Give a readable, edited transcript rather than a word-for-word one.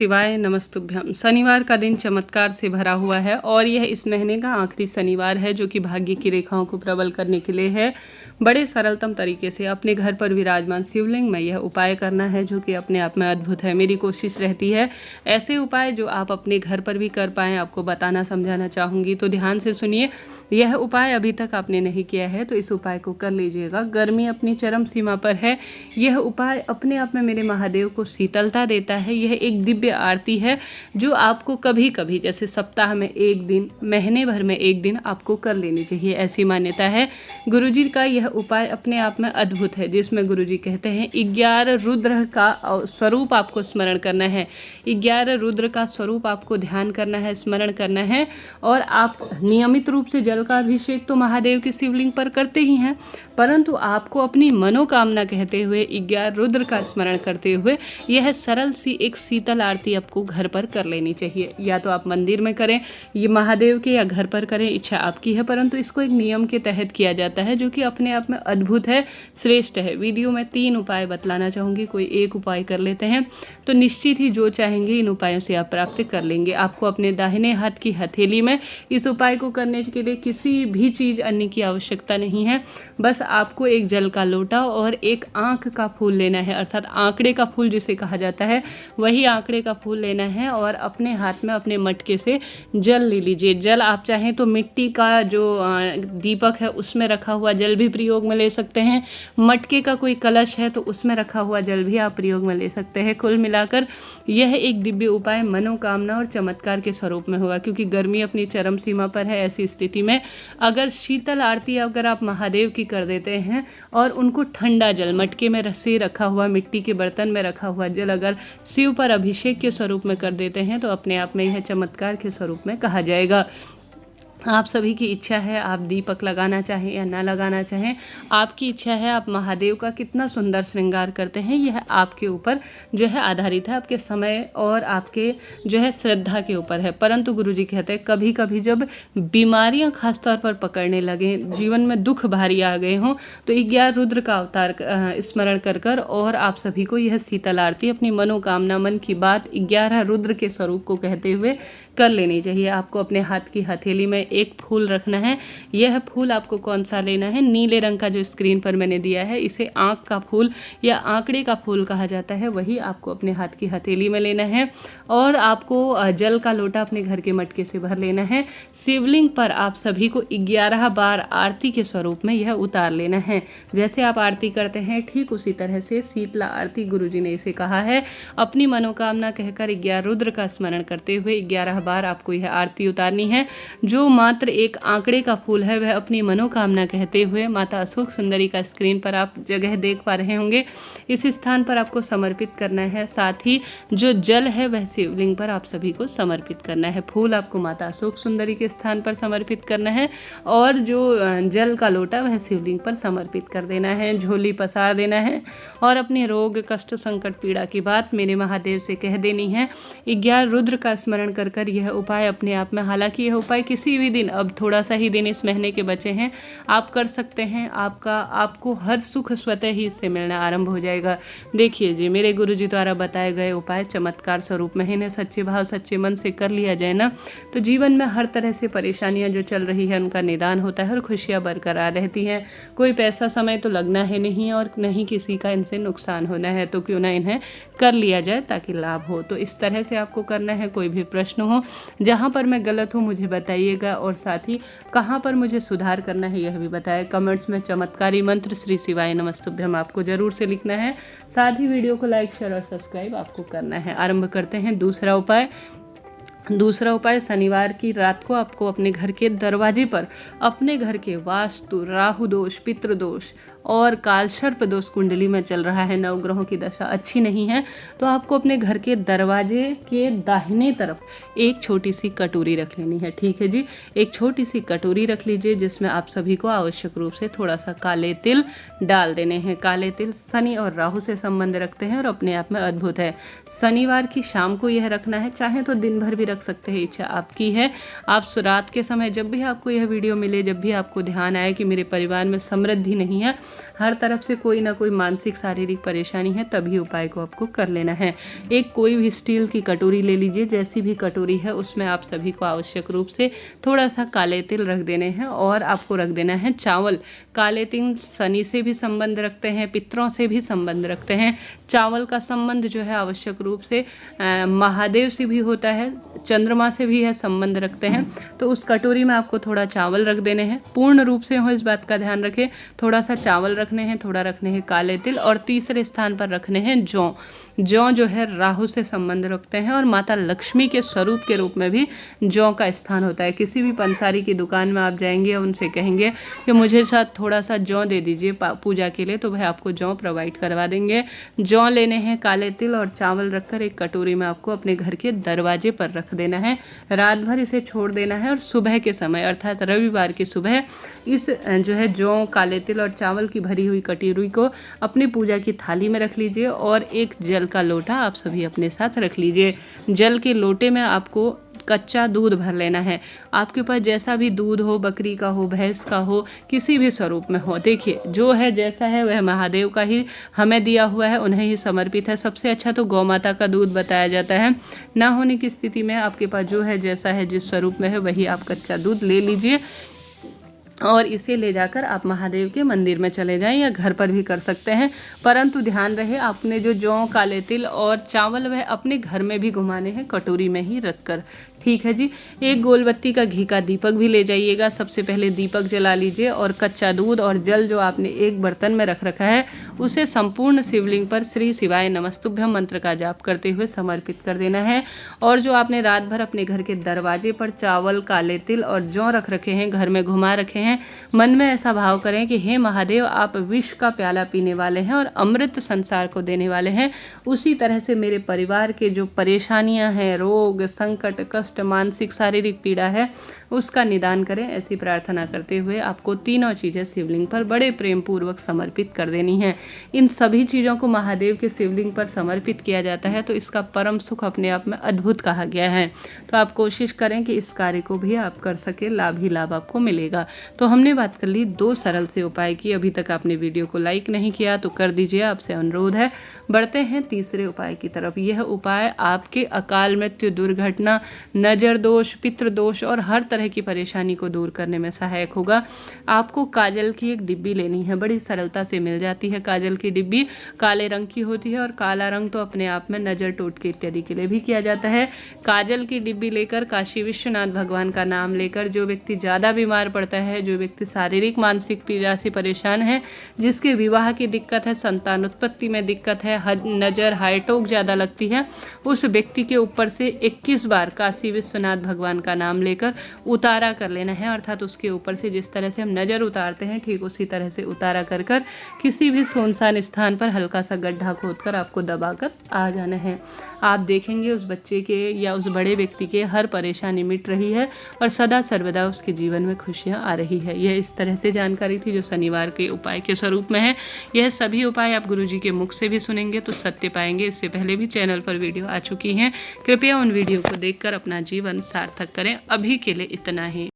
शिवाय नमस्तुभ्यम। शनिवार का दिन चमत्कार से भरा हुआ है और यह इस महीने का आखिरी शनिवार है जो कि भाग्य की रेखाओं को प्रबल करने के लिए है। बड़े सरलतम तरीके से अपने घर पर विराजमान शिवलिंग में यह उपाय करना है जो कि अपने आप में अद्भुत है। मेरी कोशिश रहती है ऐसे उपाय जो आप अपने घर पर भी कर पाएँ आपको बताना समझाना चाहूँगी, तो ध्यान से सुनिए। यह उपाय अभी तक आपने नहीं किया है तो इस उपाय को कर लीजिएगा। गर्मी अपनी चरम सीमा पर है। यह उपाय अपने आप में मेरे महादेव को शीतलता देता है। यह एक दिव्य आरती है जो आपको कभी कभी जैसे सप्ताह में एक दिन, महीने भर में एक दिन आपको कर लेनी चाहिए, ऐसी मान्यता है। गुरुजी का यह उपाय अपने आप में अद्भुत है जिसमें गुरुजी कहते हैं 11 रुद्र का स्वरूप आपको स्मरण करना है। 11 रुद्र का स्वरूप आपको ध्यान करना है, स्मरण करना है। और आप नियमित रूप से जल का अभिषेक तो महादेव की शिवलिंग पर करते ही हैं, परंतु आपको अपनी मनोकामना कहते हुए 11 रुद्र का स्मरण करते हुए यह सरल सी एक शीतल आरती आपको घर पर कर लेनी चाहिए। या तो आप मंदिर में करें ये महादेव के, या घर पर करें, इच्छा आपकी है, परंतु इसको एक नियम के तहत किया जाता है जो कि अपने आप में अद्भुत है, श्रेष्ठ है। वीडियो में 3 उपाय बतलाना चाहूँगी, कोई एक उपाय कर लेते हैं तो निश्चित ही जो चाहेंगे इन उपायों से आप प्राप्त कर लेंगे। आपको अपने दाहिने हाथ की हथेली में इस उपाय को करने के लिए किसी भी चीज़ अन्य की आवश्यकता नहीं है। बस आपको एक जल का लोटा और एक आँख का फूल लेना है, अर्थात आंकड़े का फूल जिसे कहा जाता है, वही आंकड़े का फूल लेना है और अपने हाथ में अपने मटके से जल ले लीजिए। जल आप चाहें तो मिट्टी का जो दीपक है उसमें रखा हुआ जल भी प्रयोग में ले सकते हैं। मटके का कोई कलश है तो उसमें रखा हुआ जल भी आप प्रयोग में ले सकते हैं। कुल मिलाकर यह एक दिव्य उपाय मनोकामना और चमत्कार के स्वरूप में होगा, क्योंकि गर्मी अपनी चरम सीमा पर है। ऐसी स्थिति में अगर शीतल आरती अगर आप महादेव की कर देते हैं और उनको ठंडा जल मटके में से रखा हुआ, मिट्टी के बर्तन में रखा हुआ जल अगर शिव पर अभिषेक के स्वरूप में कर देते हैं तो अपने आप में यह चमत्कार के स्वरूप में कहा जाएगा। आप सभी की इच्छा है, आप दीपक लगाना चाहें या ना लगाना चाहें, आपकी इच्छा है। आप महादेव का कितना सुंदर श्रृंगार करते हैं यह आपके ऊपर जो है आधारित है, आपके समय और आपके जो है श्रद्धा के ऊपर है। परंतु गुरुजी कहते हैं कभी कभी जब बीमारियां खास तौर पर पकड़ने लगें, जीवन में दुख भारी आ गए हों, तो 11 रुद्र का अवतार स्मरण कर कर और आप सभी को यह शीतल आरती अपनी मनोकामना, मन की बात 11 रुद्र के स्वरूप को कहते हुए कर लेनी चाहिए। आपको अपने हाथ की हथेली में एक फूल रखना है। यह फूल आपको कौन सा लेना है, नीले रंग का जो स्क्रीन पर मैंने दिया है, इसे आँख का फूल या आंकड़े का फूल कहा जाता है, वही आपको अपने हाथ की हथेली में लेना है। और आपको जल का लोटा अपने घर के मटके से भर लेना है। शिवलिंग पर आप सभी को 11 बार आरती के स्वरूप में यह उतार लेना है। जैसे आप आरती करते हैं ठीक उसी तरह से शीतला आरती, गुरुजी ने इसे कहा है। अपनी मनोकामना कहकर 11 रुद्र का स्मरण करते हुए 11 बार आपको यह आरती उतारनी है। जो मात्र एक आंकड़े का फूल है वह अपनी मनोकामना कहते हुए माता अशोक सुंदरी का स्क्रीन पर आप जगह देख पा रहे होंगे, इस स्थान पर आपको समर्पित करना है। साथ ही जो जल है वह शिवलिंग पर आप सभी को समर्पित करना है। फूल आपको माता अशोक सुंदरी के स्थान पर समर्पित करना है और जो जल का लोटा वह शिवलिंग पर समर्पित कर देना है। झोली पसार देना है और अपने रोग, कष्ट, संकट, पीड़ा की बात मेरे महादेव से कह देनी है। 11 रुद्र का स्मरण कर कर यह उपाय अपने आप में, हालांकि यह उपाय किसी भी दिन, अब थोड़ा सा ही दिन इस महीने के बचे हैं, आप कर सकते हैं। आपको हर सुख स्वतः ही इससे मिलना आरंभ हो जाएगा। देखिए जी, मेरे गुरुजी द्वारा बताए गए उपाय चमत्कार स्वरूप में है। सच्चे भाव सच्चे मन से कर लिया जाए ना तो जीवन में हर तरह से परेशानियां जो चल रही है उनका निदान होता है और खुशियां बरकरार रहती हैं। कोई पैसा समय तो लगना है नहीं और नहीं किसी का इनसे नुकसान होना है, तो क्यों ना इन्हें कर लिया जाए ताकि लाभ हो। तो इस तरह से आपको करना है। कोई भी प्रश्न हो, जहाँ पर मैं गलत हूँ मुझे बताइएगा और साथ ही कहाँ पर मुझे सुधार करना है यह भी बताएं। कमेंट्स में चमत्कारी मंत्र श्री शिवाय नमस्तुभ्यम आपको जरूर से लिखना है। साथ ही वीडियो को लाइक, शेयर और सब्सक्राइब आपको करना है। आरंभ करते हैं दूसरा उपाय। शनिवार की रात को आपको अपने घर के दरवाजे पर, अपने घर के वास्तु, राहु दोष, पितृ दोष और कालसर्प दोष कुंडली में चल रहा है, नवग्रहों की दशा अच्छी नहीं है, तो आपको अपने घर के दरवाजे के दाहिने तरफ एक छोटी सी कटोरी रख लेनी है। ठीक है जी, एक छोटी सी कटोरी रख लीजिए जिसमें आप सभी को आवश्यक रूप से थोड़ा सा काले तिल डाल देने हैं। काले तिल शनि और राहु से संबंध रखते हैं और अपने आप में अद्भुत है। शनिवार की शाम को यह रखना है, चाहे तो दिन भर भी रख सकते हैं, इच्छा आपकी है। आप रात के समय जब भी आपको यह वीडियो मिले, जब भी आपको ध्यान आए कि मेरे परिवार में समृद्धि नहीं है, हर तरफ से कोई ना कोई मानसिक शारीरिक परेशानी है, तभी उपाय को आपको कर लेना है। एक कोई भी स्टील की कटोरी ले लीजिए, जैसी भी कटोरी है उसमें आप सभी को आवश्यक रूप से थोड़ा सा काले तिल रख देने हैं और आपको रख देना है चावल। काले तिल शनि से भी संबंध रखते हैं, पितरों से भी संबंध रखते हैं। चावल का संबंध जो है आवश्यक रूप से महादेव से भी होता है, चंद्रमा से भी है संबंध रखते हैं। तो उस कटोरी में आपको थोड़ा चावल रख देने हैं, पूर्ण रूप से हो इस बात का ध्यान रखें। थोड़ा सा चावल रखने हैं, थोड़ा रखने हैं काले तिल और तीसरे स्थान पर रखने हैं जौ। जौ जो है राहु से संबंध रखते हैं और माता लक्ष्मी के स्वरूप के रूप में भी जौ का स्थान होता है। किसी भी पंसारी की दुकान में आप जाएंगे, उनसे कहेंगे कि मुझे साथ थोड़ा सा जौ दे दीजिए पूजा के लिए, तो वह आपको जौ प्रोवाइड करवा देंगे। जौ लेने हैं, काले तिल और चावल रखकर एक कटोरी में आपको अपने घर के दरवाजे पर रख देना है। रात भर इसे छोड़ देना है और सुबह के समय अर्थात रविवार की सुबह इस जो है जौ, काले तिल और चावल की भरी हुई कटोरी को अपनी पूजा की थाली में रख लीजिए और एक जल का लोटा आप सभी अपने साथ रख लीजिए। जल के लोटे में आपको कच्चा दूध भर लेना है। आपके पास जैसा भी दूध हो, बकरी का हो, भैंस का हो, किसी भी स्वरूप में हो, देखिए जो है जैसा है वह महादेव का ही हमें दिया हुआ है, उन्हें ही समर्पित है। सबसे अच्छा तो गौ माता का दूध बताया जाता है। ना होने की स्थिति में आपके पास जो है जैसा है जिस स्वरूप में है वही आप कच्चा दूध ले लीजिए और इसे ले जाकर आप महादेव के मंदिर में चले जाएं या घर पर भी कर सकते हैं। परंतु ध्यान रहे आपने जो जौ, काले तिल और चावल वह अपने घर में भी घुमाने हैं, कटोरी में ही रखकर। ठीक है जी। एक गोलबत्ती का घी का दीपक भी ले जाइएगा। सबसे पहले दीपक जला लीजिए और कच्चा दूध और जल जो आपने एक बर्तन में रख रखा है उसे संपूर्ण शिवलिंग पर श्री शिवाय नमस्तुभ्यम मंत्र का जाप करते हुए समर्पित कर देना है। और जो आपने रात भर अपने घर के दरवाजे पर चावल, काले तिल और जौ रख रखे हैं, घर में घुमा रखे हैं, मन में ऐसा भाव करें कि हे महादेव, आप विष का प्याला पीने वाले हैं और अमृत संसार को देने वाले हैं। उसी तरह से मेरे परिवार के जो परेशानियां हैं, रोग, संकट, कष्ट, मानसिक शारीरिक पीड़ा है, उसका निदान करें। ऐसी प्रार्थना करते हुए आपको तीनों चीज़ें शिवलिंग पर बड़े प्रेम पूर्वक समर्पित कर देनी है। इन सभी चीज़ों को महादेव के शिवलिंग पर समर्पित किया जाता है तो इसका परम सुख अपने आप में अद्भुत कहा गया है। तो आप कोशिश करें कि इस कार्य को भी आप कर सके, लाभ ही लाभ आपको मिलेगा। तो हमने बात कर ली 2 सरल से उपाय की। अभी तक आपने वीडियो को लाइक नहीं किया तो कर दीजिए, आपसे अनुरोध है। बढ़ते हैं तीसरे उपाय की तरफ। यह उपाय आपके अकाल मृत्यु, दुर्घटना, नजर दोष, पितृ दोष और हर तरह की परेशानी को दूर करने में सहायक होगा। आपको काजल की एक डिब्बी लेनी है, बड़ी सरलता से मिल जाती है। काजल की डिब्बी काले रंग की होती है और काला रंग तो अपने आप में नजर, टोटके इत्यादि के लिए भी किया जाता है। काजल की डिब्बी लेकर काशी विश्वनाथ भगवान का नाम लेकर जो व्यक्ति ज़्यादा बीमार पड़ता है, जो व्यक्ति शारीरिक मानसिक पीड़ा से परेशान है, जिसके विवाह की दिक्कत है, संतान उत्पत्ति में दिक्कत है, नजर हाईटोक ज़्यादा लगती है, उस व्यक्ति के ऊपर से 21 बार काशी विश्वनाथ भगवान का नाम लेकर उतारा कर लेना है। अर्थात उसके ऊपर से जिस तरह से हम नज़र उतारते हैं ठीक उसी तरह से उतारा कर किसी भी सुनसान स्थान पर हल्का सा गड्ढा खोदकर आपको दबाकर आ जाना है। आप देखेंगे उस बच्चे के या उस बड़े व्यक्ति के हर परेशानी मिट रही है और सदा सर्वदा उसके जीवन में खुशियाँ आ रही है। यह इस तरह से जानकारी थी जो शनिवार के उपाय के स्वरूप में है। यह सभी उपाय आप गुरुजी के मुख से भी सुनेंगे तो सत्य पाएंगे। इससे पहले भी चैनल पर वीडियो आ चुकी हैं, कृपया उन वीडियो को देखकर अपना जीवन सार्थक करें। अभी के लिए इतना ही।